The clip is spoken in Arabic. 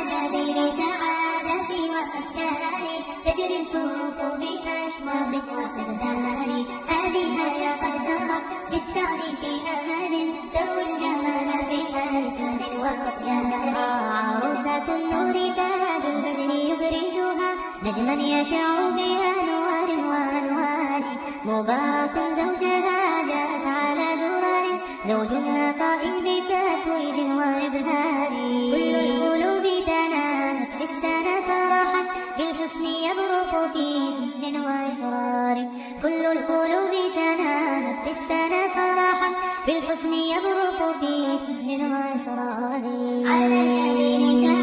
جبين سعادتي وأفكاري تجري الكفوف بأشواق وأقدار. هذه الحياة قد سرت بالسعي في أمل تروي الجمال بأركان وأطيار. عروسة النور تاج البدر يبرزها نجما يشع بأنوار وأنوار. مبارك زوجها جاءت على درر زوج النقاء بتتويج وإبهار. كل القلوب تناهت في السنة فرحا بالحسن يبرق في حسن وإصرار. كل القلوب تناهت في السنة فرحا بالحسن يبرق في حسن وإصرار. على اليمين